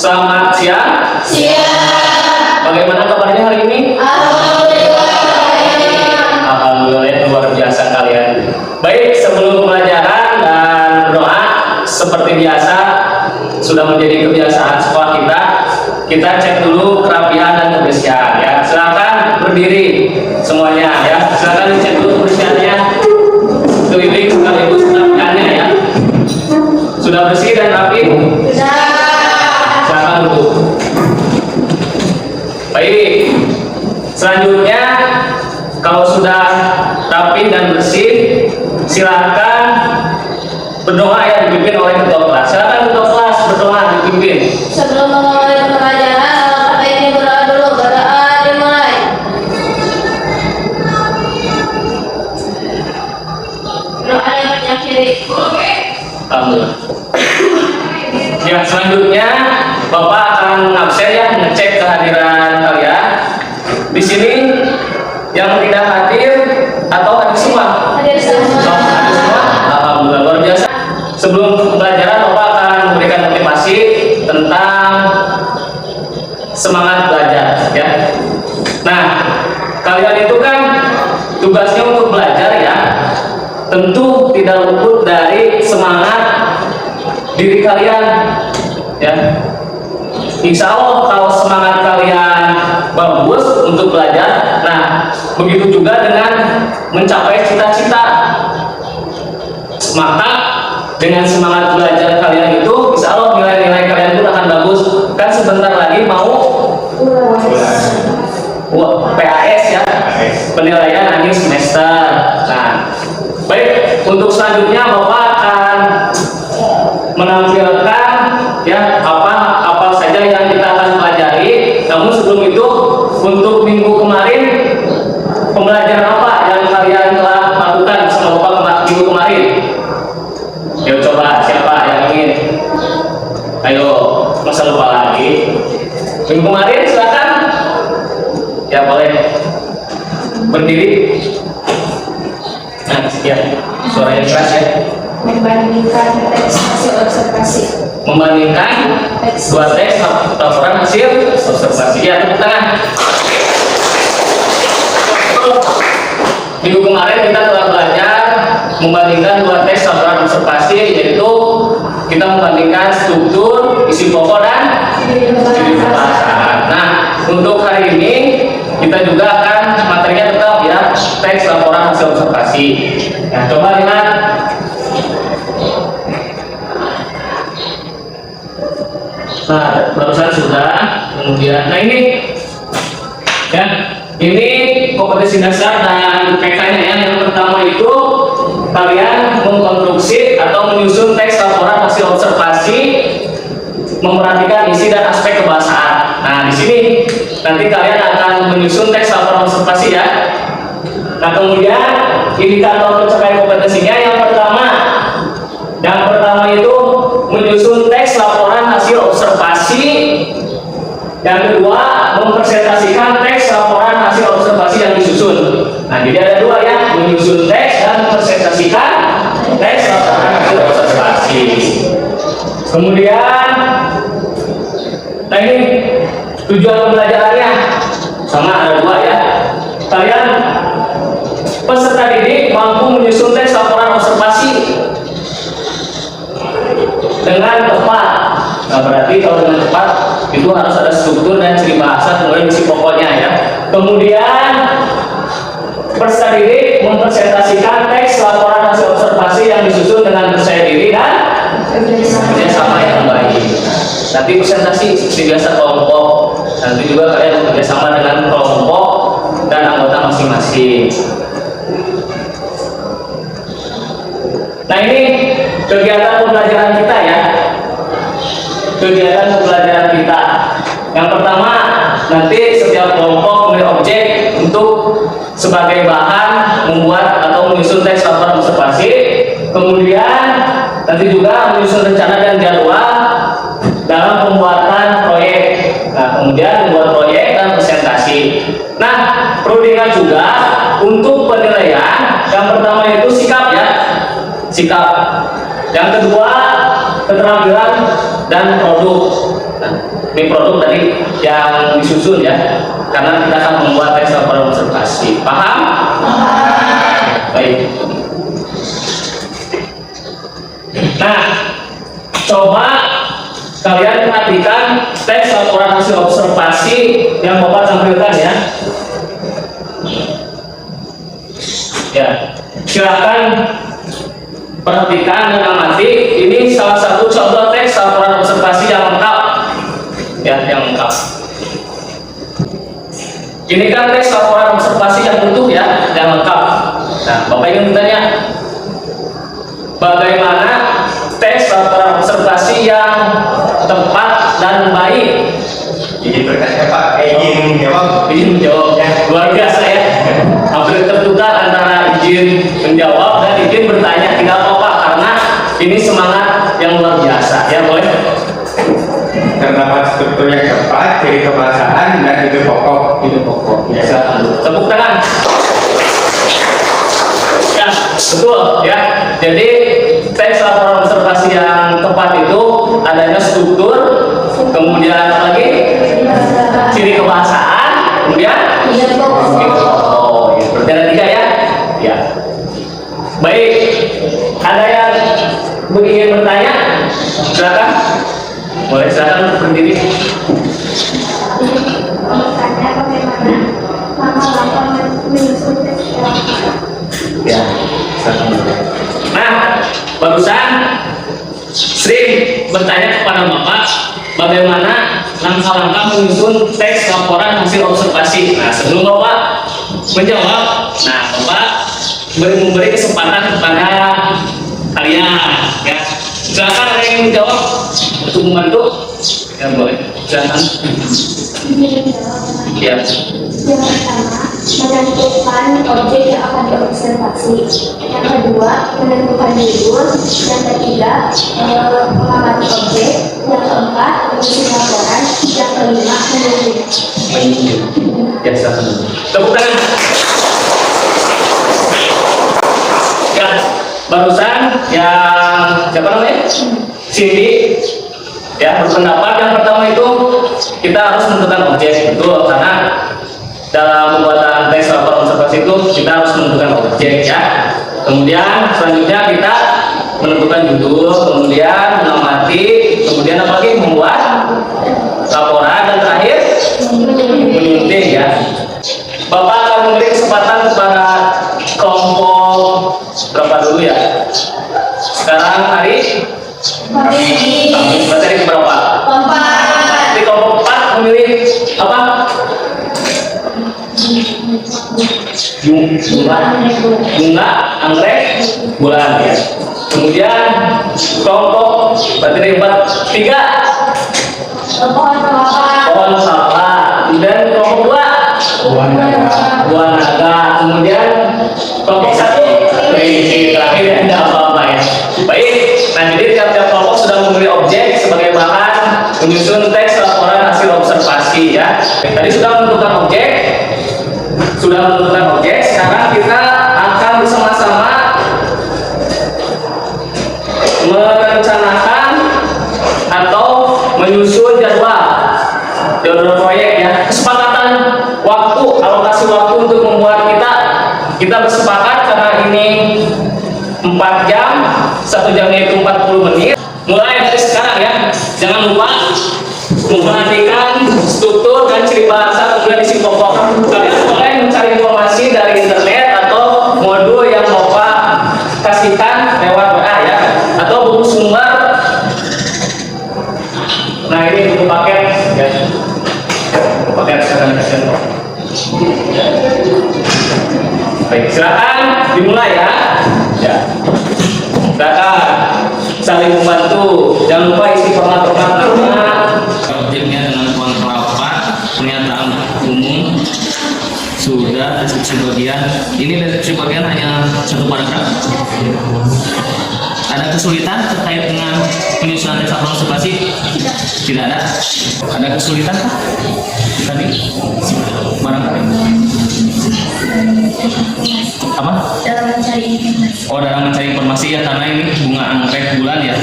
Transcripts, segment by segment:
Selamat siang. Siang. Bagaimana kabarnya hari ini? Alhamdulillah. Alhamdulillah, luar biasa kalian. Baik, sebelum pembelajaran dan berdoa seperti biasa sudah menjadi kebiasaan sekolah kita cek dulu kerapihan dan kebersihan ya. Silakan berdiri semuanya ya. Silakan dicek dulu kebersihannya. Keliling sekaligus kerapihannya ya. Sudah bersih dan rapi? Sudah. Silakan duduk. Baik. Selanjutnya kalau sudah rapi dan bersih, silakan berdoa yang dipimpin oleh ketua kelas. Silakan ketua kelas berdoa dipimpin. Sebelum memulai pembelajaran, alangkah baiknya berdoa dulu. Berdoa dimulai. Doa yang mengakhiri. Alhamdulillah. Ya, selanjutnya Bapak akan absen ya, ngecek kehadiran kalian. Di sini yang tidak hadir atau hadir semua? Hadir semua. Oh, hadir semua. Alhamdulillah, luar biasa. Sebelum pembelajaran Bapak akan memberikan motivasi tentang semangat belajar ya. Nah, kalian itu kan tugasnya untuk belajar ya. Tentu tidak luput dari semangat diri kalian ya. Insya Allah kalau semangat kalian bagus untuk belajar, nah begitu juga dengan mencapai cita-cita, maka dengan semangat belajar kalian itu insya Allah nilai-nilai kalian itu akan bagus. Kan sebentar lagi mau PAS ya, penilaian akhir semester. Nah, baik, untuk selanjutnya Bapak akan menampilkan ya apa saja yang kita akan pelajari. Namun sebelum itu, untuk minggu kemarin pembelajaran apa yang kalian telah lakukan sama Bapak minggu kemarin? Yuk coba, siapa yang ingin? Ayo, masa lupa lagi. Minggu kemarin silakan. Ya boleh berdiri. Nah, ya suaranya keras ya. Membandingkan teks hasil observasi. Membandingkan dua teks laporan hasil observasi. Ya, tepuk tangan. Minggu kemarin kita telah belajar membandingkan dua teks laporan observasi, yaitu kita membandingkan struktur, isi pokok dan ciri pembahasan. Nah, untuk hari ini kita juga akan materinya tetap ya, teks laporan hasil observasi. Nah, coba lihat. Nah, barusan sudah, kemudian, nah ini ya, ini kompetensi dasar dan PK-nya ya. Yang pertama itu kalian mengkonstruksi atau menyusun teks laporan hasil observasi, memperhatikan isi dan aspek kebahasaan. Nah, di sini nanti kalian akan menyusun teks laporan observasi ya. Nah, kemudian indikator pencapaian kompetensinya yang pertama itu menyusun teks laporan hasil observasi. Yang kedua, mempresentasikan teks laporan hasil observasi yang disusun. Nah, jadi ada dua ya, menyusun teks dan mempresentasikan teks laporan hasil observasi. Kemudian, nah ini tujuan pembelajarannya sama, ada dua ya. Kalian peserta didik mampu menyusun teks laporan observasi dengan tepat. Nah, berarti kalau dengan tepat itu harus ada struktur dan ciri bahasa, kemudian isi pokoknya ya. Kemudian peserta didik mempresentasikan teks laporan hasil observasi yang disusun dengan percaya diri dan kerjasama yang baik. Nanti presentasi seperti biasa kelompok. Nanti juga kalian bekerjasama dengan kelompok dan anggota masing-masing. Nah, ini kegiatan pembelajaran kita ya. Kegiatan pembelajaran kita. Yang pertama, nanti setiap kelompok memberi objek untuk sebagai bahan membuat atau menyusun teks laporan observasi. Kemudian nanti juga menyusun rencana dan jadwal dalam pembuatan proyek. Nah, kemudian membuat proyek dan presentasi. Nah, perlu diingat juga untuk penilaian, yang pertama itu sikap ya. Sikap. Yang kedua, keterampilan dan produk. Nah, ini produk dari yang disusun ya, karena kita akan membuat teks laporan observasi. Paham? Baik. Nah, coba kalian perhatikan teks laporan hasil observasi yang Bapak tampilkan ya. Ya, silakan perhatikan dan amati. Ini salah satu contoh teks laporan observasi yang lengkap. Ya, yang lengkap. Ini kan teks laporan observasi yang utuh ya, yang lengkap. Nah, Bapak ingin bertanya, bagaimana teks laporan observasi yang tepat dan baik? Izin bertanya Pak, izin menjawab. Izin menjawab ya, luar biasa ya. Hampir tertukar antara izin menjawab dan izin bertanya. Tidak apa-apa, karena ini semangat yang luar biasa ya, boleh. Terdapat struktur yang tepat, ciri kebahasaan dan ide pokok. Biasa. Tepuk tangan. Ya, betul ya. Jadi teks laporan observasi yang tepat itu adanya struktur, kemudian apa lagi? Ciri kebahasaan, kemudian oh, ya. Berarti ada 3 ya? Ya. Baik. Ada yang ingin bertanya? Silakan. Boleh, silakan berdiri. Ya, nah, barusan sering bertanya kepada Bapak bagaimana langkah-langkah menyusun teks laporan hasil observasi. Nah, sebelum Bapak menjawab, nah Bapak memberi kesempatan kepada kalian ya. Silakan ada yang menjawab untuk membantu. Ya boleh, silakan. Ya. Yang pertama, menentukan objek yang akan diobservasi. Yang kedua, menentukan judul. Yang ketiga, mengamati objek. Yang keempat, menyusun laporan. Yang kelima, menyusun. Ya, silakan. Tepuk tangan. Ya, barusan yang siapa namanya? Cindy ya berpendapat yang pertama itu kita harus menentukan objek, betul, karena dalam pembuatan teks laporan observasi itu kita harus menentukan objek ya. Kemudian selanjutnya kita menentukan judul, kemudian mengamati, kemudian apa lagi? Membuat laporan, dan terakhir menyunting ya. Bapak akan memberi kesempatan kepada kelompok berapa dulu ya? Sekarang hari materi berapa? 4. Di kelompok 4 memilih apa? Bunga, anggrek, bulan ya. Kemudian kelompok materi 3 Pohon kelapa. pohon kelapa. Kemudian kelompok 2 buah naga. Kemudian kelompok 1 kelinci. Terakhir ada apa-apa ya. Baik, nah jadi tiap-tiap kelompok sudah memilih objek sebagai bahan menyusun teks laporan hasil observasi ya. Tadi sudah menentukan objek, sekarang kita akan bersama-sama merencanakan atau menyusun jadwal proyek ya. Kesepakatan waktu, alokasi waktu untuk membuat kita bersepakat karena ini 4 jam, 1 jamnya itu 40 menit. Mulai dari sekarang ya, jangan lupa memperhatikan struktur dan ciri bahasa, kemudian isi pokok. Kalian boleh mencari informasi dari internet atau modul yang Bapak kasihkan lewat WA ya, atau buku sumber. Nah ini buku paket ya, buku paket sekarang kasih. Baik, silakan dimulai ya. Ya. Silakan saling membantu. Jangan lupa isi format-format nama. Objeknya dengan pohon kelapa, pernyataan umum sudah, deskripsi bagian. Ini deskripsi bagian hanya 1 paragraf. Ada kesulitan terkait dengan penyusunan teks laporan observasi? Tidak ada. Ada kesulitan tadi? Barangkali. Apa? Dalam mencari informasi. Oh, dalam mencari informasi ya, karena ini bunga anggrek bulan ya.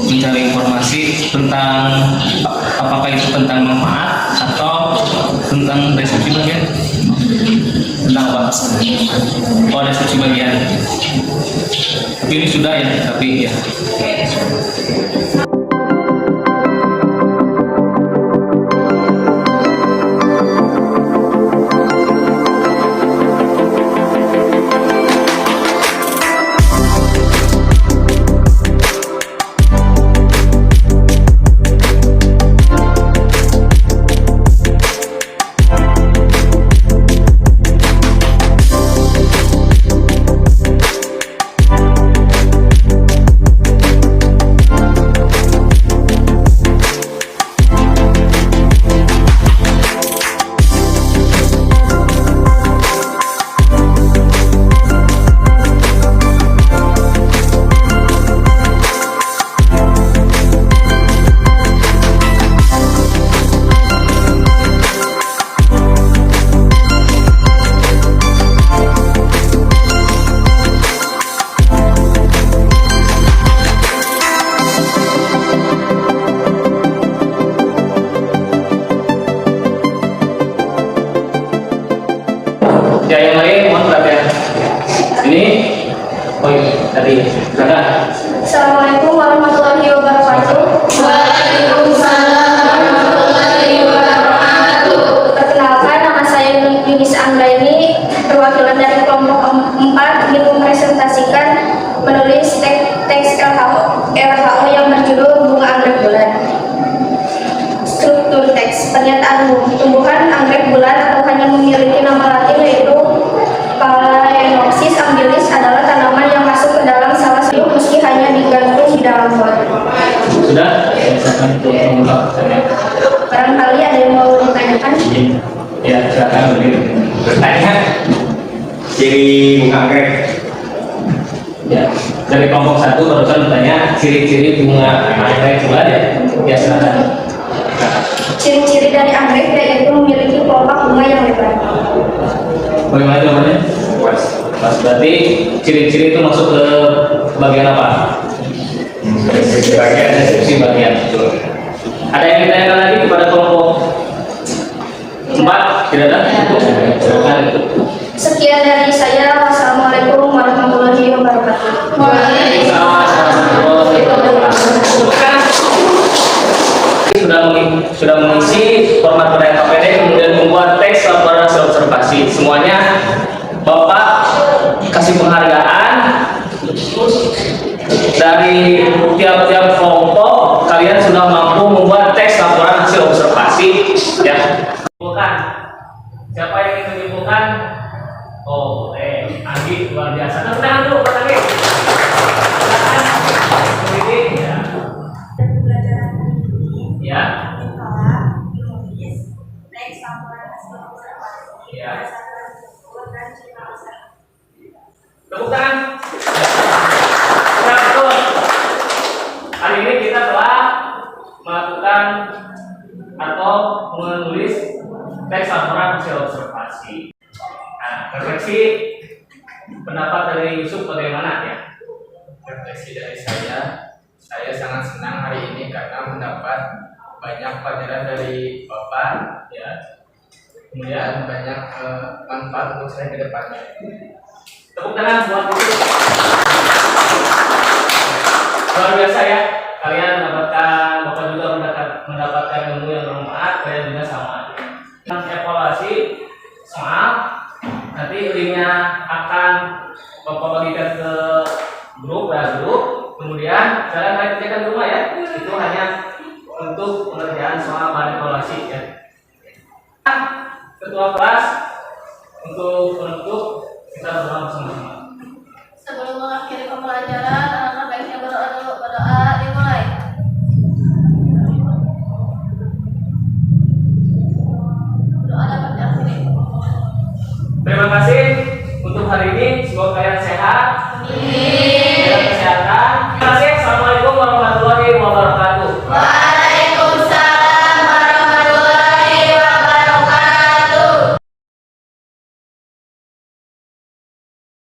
mencari informasi tentang apakah itu tentang manfaat atau tentang deskripsi bagian tentang apa? Oh, deskripsi bagian. Tapi ini sudah ya, tapi ya. Ya, yang lain mohon perhatian. Ini, oh iya, tadi silakan. Assalamualaikum warahmatullahi wabarakatuh. Waalaikumsalam warahmatullahi wabarakatuh. Perkenalkan, nama saya Yunis Anggraini, perwakilan dari kelompok 4 ingin mempresentasikan menulis teks RHO yang berjudul Bunga Anggrek Bulan. Struktur teks, pernyataan umum. Tumbuhan anggrek bulan atau hanya memiliki nama latin yaitu Phalaenopsis amabilis adalah tanaman yang masuk ke dalam salah satu meski hanya digantung di dalam pot. Sudah? Ya, silakan untuk mengungkap. Barangkali ada yang mau ditanyakan? Ya, silakan berdiri. Bertanya ciri bunga anggrek. Ya, dari kelompok 1 barusan bertanya ciri-ciri bunga anggrek bulan ya. Ya, silakan. Ciri-ciri dari anggrek yaitu memiliki kelopak bunga yang lebar. Bagaimana jawabannya? Pas. Pas, berarti ciri-ciri itu masuk ke bagian apa? Bagian Deskripsi bagian. Ada yang ditanyakan lagi kepada kelompok 4? Tidak ada? Silakan. Sekian dari saya. Wassalamualaikum warahmatullahi wabarakatuh. Sudah mengisi format pada KPD, kemudian membuat teks laporan hasil observasi. Semuanya Bapak kasih penghargaan dari tiap-tiap kelompok. Kalian sudah mampu membuat teks laporan hasil observasi. Ya. Bukan. Siapa yang ingin menyimpulkan? Oh, Agi luar biasa. Tepuk tangan dulu, Pak Agi. Ini ya. Ya. Ya. Tepuk tangan. Nah, betul. Hari ini kita telah melakukan atau menulis teks laporan hasil observasi. Nah, refleksi pendapat dari Yusuf bagaimana ya? Refleksi dari saya sangat senang hari ini karena mendapat banyak pelajaran dari Bapak, ya. Kemudian banyak manfaat untuk saya ke depannya. Tepuk tangan buat Yusuf. Luar biasa ya, kalian Bapak juga mendapatkan ilmu yang bermanfaat, kalian juga sama. Evaluasi soal nanti linknya akan Bapak bagikan ke grup, kemudian kalian kerjakan di rumah ya. Itu hanya untuk pengerjaan soal bahan evaluasi ya. Ketua kelas untuk penutup kita berdoa bersama-sama. Sebelum mengakhiri pembelajaran, anak-anak baiknya berdoa dimulai. Doa dapat diakhiri. Terima kasih untuk hari ini. Semoga kalian sehat. Amin.